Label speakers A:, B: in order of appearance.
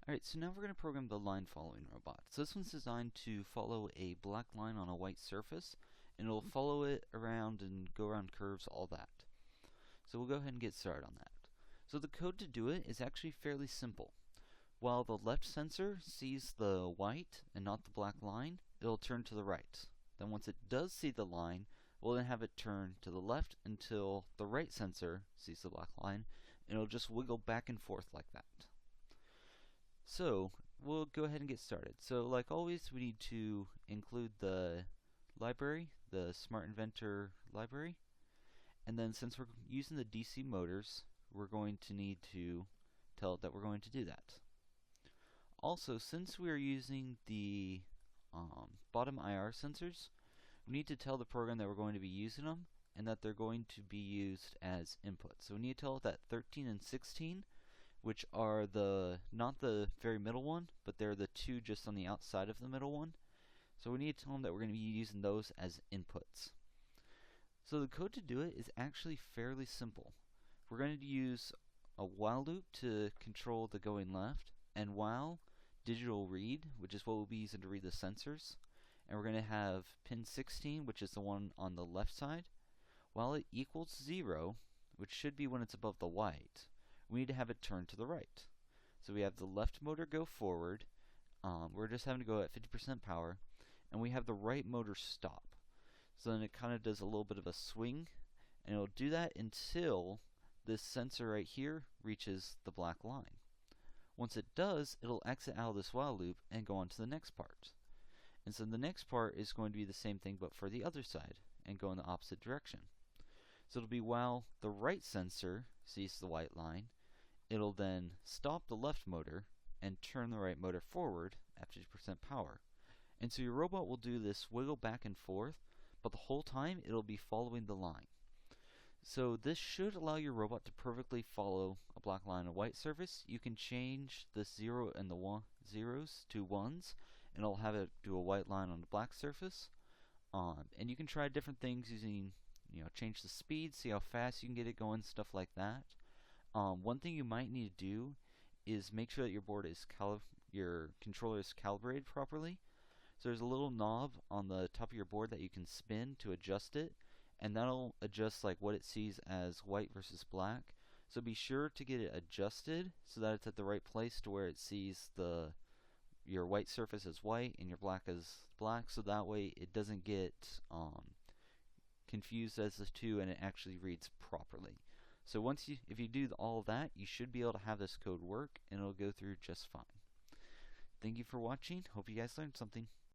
A: Alright, so now we're going to program the line following robot. So this one's designed to follow a black line on a white surface, and it'll follow it around and go around curves, all that. So we'll go ahead and get started on that. So the code to do it is actually fairly simple. While the left sensor sees the white and not the black line, it'll turn to the right. Then once it does see the line, we'll then have it turn to the left until the right sensor sees the black line, and it'll just wiggle back and forth like that. So we'll go ahead and get started. So like always, we need to include the library, the Smart Inventor library, and then since we're using the DC motors, we're going to need to tell it that we're going to do that. Also, since we are using the bottom IR sensors, we need to tell the program that we're going to be using them and that they're going to be used as inputs. So we need to tell it that 13 and 16, which are not the very middle one, but they're the two just on the outside of the middle one. So we need to tell them that we're going to be using those as inputs. So the code to do it is actually fairly simple. We're going to use a while loop to control the going left, and while digital read, which is what we'll be using to read the sensors. And we're going to have pin 16, which is the one on the left side. While it equals 0, which should be when it's above the white, we need to have it turn to the right. So we have the left motor go forward. We're just having to go at 50% power. And we have the right motor stop. So then it kind of does a little bit of a swing. And it'll do that until this sensor right here reaches the black line. Once it does, it'll exit out of this while loop and go on to the next part. And so the next part is going to be the same thing but for the other side and go in the opposite direction. So it'll be while the right sensor sees the white line, it'll then stop the left motor and turn the right motor forward at 50% power. And so your robot will do this wiggle back and forth, but the whole time it'll be following the line. So this should allow your robot to perfectly follow a black line on a white surface. You can change the 0 and the zeros to 1s, and it'll have it do a white line on a black surface. And you can try different things using, change the speed, see how fast you can get it going, stuff like that. One thing you might need to do is make sure that your board is your controller is calibrated properly. So there's a little knob on the top of your board that you can spin to adjust it, and that'll adjust like what it sees as white versus black. So be sure to get it adjusted so that it's at the right place to where it sees your white surface as white and your black as black, so that way it doesn't get confused as the two and it actually reads properly. So if you do all of that, you should be able to have this code work and it'll go through just fine. Thank you for watching. Hope you guys learned something.